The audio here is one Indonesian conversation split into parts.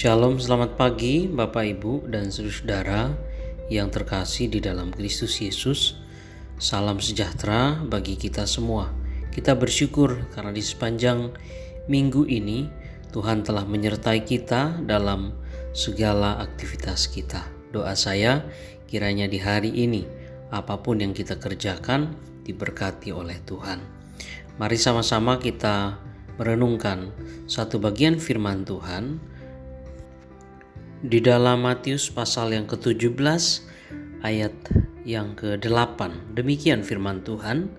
Shalom, selamat pagi Bapak Ibu dan saudara yang terkasih di dalam Kristus Yesus. Salam sejahtera bagi kita semua. Kita bersyukur karena di sepanjang minggu ini Tuhan telah menyertai kita dalam segala aktivitas kita. Doa saya kiranya di hari ini apapun yang kita kerjakan diberkati oleh Tuhan. Mari sama-sama kita merenungkan satu bagian firman Tuhan di dalam Matius pasal yang ke-17 ayat yang ke-8. Demikian firman Tuhan,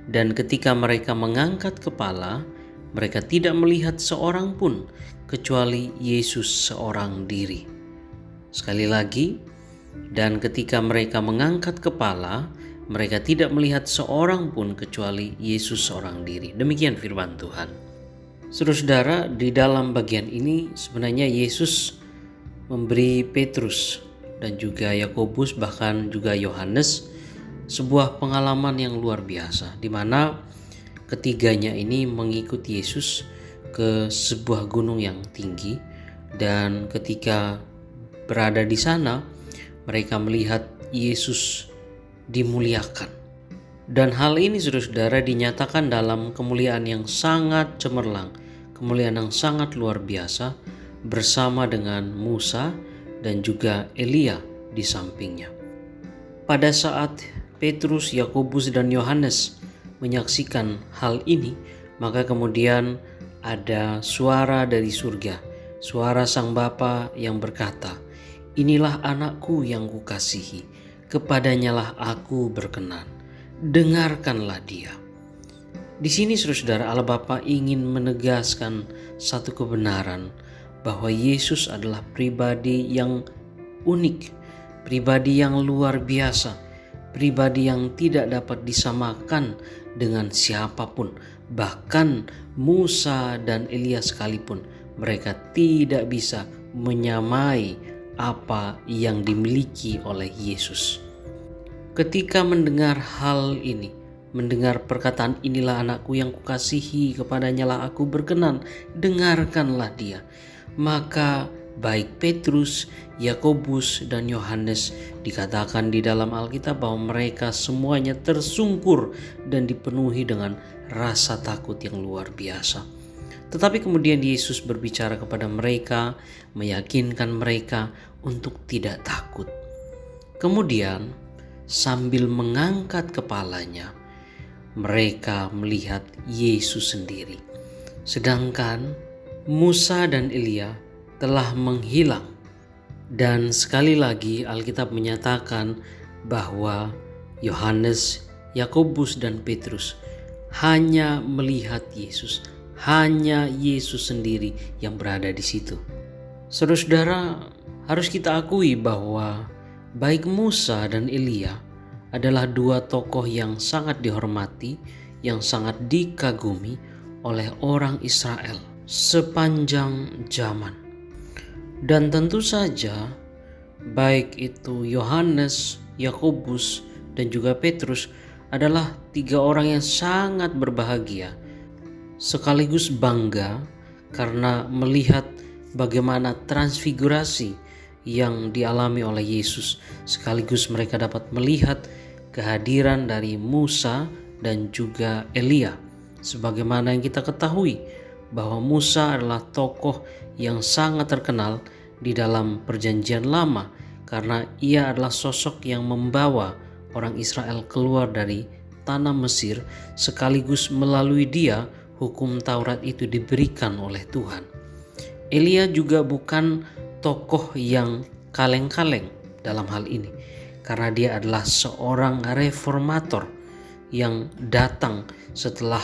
dan ketika mereka mengangkat kepala, mereka tidak melihat seorang pun kecuali Yesus seorang diri. Sekali lagi, dan ketika mereka mengangkat kepala, mereka tidak melihat seorang pun kecuali Yesus seorang diri. Demikian firman Tuhan. Saudara-saudara, di dalam bagian ini sebenarnya Yesus memberi Petrus dan juga Yakobus bahkan juga Yohanes sebuah pengalaman yang luar biasa, di mana ketiganya ini mengikuti Yesus ke sebuah gunung yang tinggi, dan ketika berada di sana mereka melihat Yesus dimuliakan. Dan hal ini saudara-saudara dinyatakan dalam kemuliaan yang sangat cemerlang, kemuliaan yang sangat luar biasa, bersama dengan Musa dan juga Elia di sampingnya. Pada saat Petrus, Yakobus, dan Yohanes menyaksikan hal ini, maka kemudian ada suara dari surga, suara Sang Bapa yang berkata, "Inilah anakku yang kukasihi, kepadanyalah aku berkenan, dengarkanlah dia." Di sini saudara-saudara, Allah Bapa ingin menegaskan satu kebenaran, bahwa Yesus adalah pribadi yang unik, pribadi yang luar biasa, pribadi yang tidak dapat disamakan dengan siapapun. Bahkan Musa dan Elia sekalipun, mereka tidak bisa menyamai apa yang dimiliki oleh Yesus. Ketika mendengar hal ini, mendengar perkataan "inilah anakku yang kukasihi, kepadanyalah aku berkenan, dengarkanlah dia", maka baik Petrus, Yakobus, dan Yohanes dikatakan di dalam Alkitab bahwa mereka semuanya tersungkur dan dipenuhi dengan rasa takut yang luar biasa. Tetapi kemudian Yesus berbicara kepada mereka, meyakinkan mereka untuk tidak takut. Kemudian sambil mengangkat kepalanya, mereka melihat Yesus sendiri. Sedangkan Musa dan Elia telah menghilang. Dan sekali lagi Alkitab menyatakan bahwa Yohanes, Yakobus, dan Petrus hanya melihat Yesus. Hanya Yesus sendiri yang berada di situ. Saudara-saudara, harus kita akui bahwa baik Musa dan Elia adalah dua tokoh yang sangat dihormati, yang sangat dikagumi oleh orang Israel sepanjang zaman. Dan tentu saja baik itu Yohanes, Yakobus, dan juga Petrus adalah tiga orang yang sangat berbahagia sekaligus bangga karena melihat bagaimana transfigurasi yang dialami oleh Yesus, sekaligus mereka dapat melihat kehadiran dari Musa dan juga Elia. Sebagaimana yang kita ketahui bahwa Musa adalah tokoh yang sangat terkenal di dalam Perjanjian Lama karena ia adalah sosok yang membawa orang Israel keluar dari tanah Mesir, sekaligus melalui dia hukum Taurat itu diberikan oleh Tuhan. Elia juga bukan tokoh yang kaleng-kaleng dalam hal ini, karena dia adalah seorang reformator yang datang setelah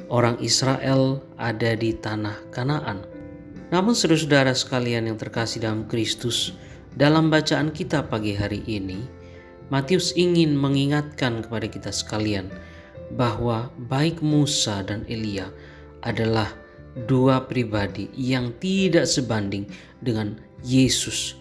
orang Israel ada di tanah Kanaan. Namun saudara-saudara sekalian yang terkasih dalam Kristus, dalam bacaan kita pagi hari ini, Matius ingin mengingatkan kepada kita sekalian bahwa baik Musa dan Elia adalah dua pribadi yang tidak sebanding dengan Yesus.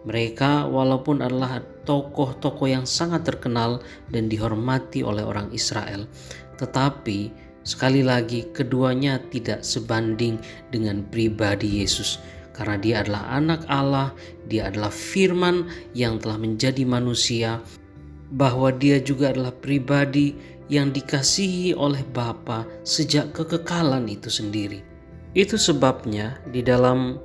Mereka walaupun adalah tokoh-tokoh yang sangat terkenal dan dihormati oleh orang Israel, tetapi sekali lagi keduanya tidak sebanding dengan pribadi Yesus. karena dia adalah anak Allah, dia adalah firman yang telah menjadi manusia, bahwa dia juga adalah pribadi yang dikasihi oleh Bapa sejak kekekalan itu sendiri. Itu sebabnya di dalam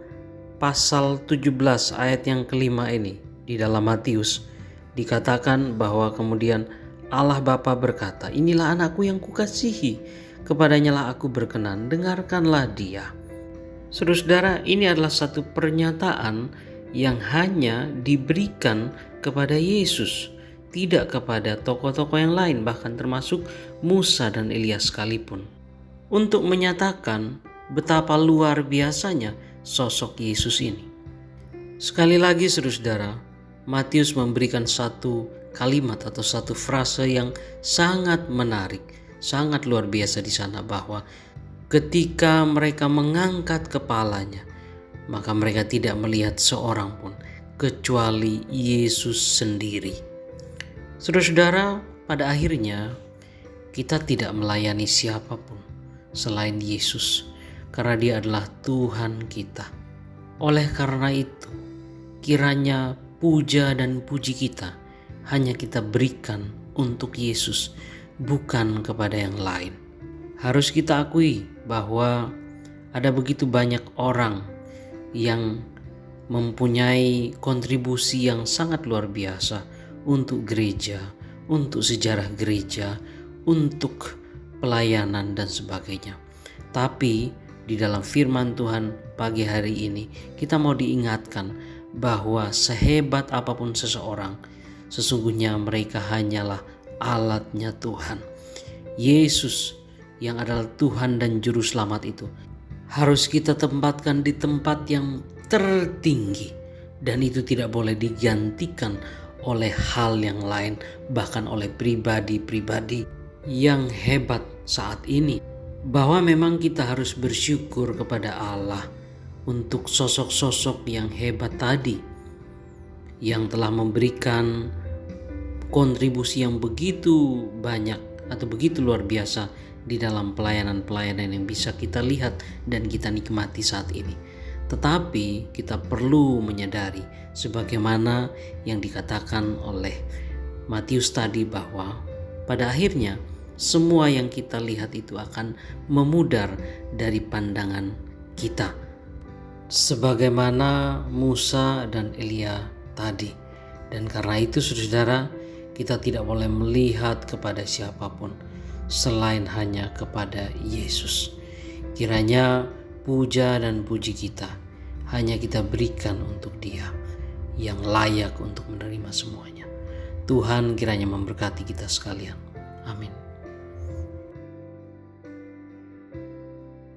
pasal 17 ayat yang kelima ini di dalam Matius dikatakan bahwa kemudian Allah Bapa berkata, "Inilah anakku yang kukasihi, kepadanya lah aku berkenan, dengarkanlah dia." Saudara-saudara, ini adalah satu pernyataan yang hanya diberikan kepada Yesus, tidak kepada tokoh-tokoh yang lain, bahkan termasuk Musa dan Elias sekalipun, untuk menyatakan betapa luar biasanya sosok Yesus ini. Sekali lagi saudara-saudara, Matius memberikan satu kalimat atau satu frase yang sangat menarik, sangat luar biasa di sana, bahwa ketika mereka mengangkat kepalanya, maka mereka tidak melihat seorang pun kecuali Yesus sendiri. Saudara-saudara, pada akhirnya kita tidak melayani siapapun selain Yesus, karena Dia adalah Tuhan kita. Oleh karena itu, kiranya puja dan puji kita hanya kita berikan untuk Yesus, bukan kepada yang lain. Harus kita akui bahwa ada begitu banyak orang yang mempunyai kontribusi yang sangat luar biasa untuk gereja, untuk sejarah gereja, untuk pelayanan dan sebagainya. Tapi di dalam firman Tuhan pagi hari ini kita mau diingatkan bahwa sehebat apapun seseorang, sesungguhnya mereka hanyalah alatnya Tuhan. Yesus yang adalah Tuhan dan Juru Selamat itu harus kita tempatkan di tempat yang tertinggi, dan itu tidak boleh digantikan oleh hal yang lain, bahkan oleh pribadi-pribadi yang hebat saat ini. Bahwa memang kita harus bersyukur kepada Allah untuk sosok-sosok yang hebat tadi, yang telah memberikan kontribusi yang begitu banyak atau begitu luar biasa di dalam pelayanan-pelayanan yang bisa kita lihat dan kita nikmati saat ini. Tetapi kita perlu menyadari sebagaimana yang dikatakan oleh Matius tadi, bahwa pada akhirnya semua yang kita lihat itu akan memudar dari pandangan kita, sebagaimana Musa dan Elia tadi. Dan karena itu saudara, kita tidak boleh melihat kepada siapapun selain hanya kepada Yesus. Kiranya puja dan puji kita hanya kita berikan untuk Dia yang layak untuk menerima semuanya. Tuhan kiranya memberkati kita sekalian. Amin.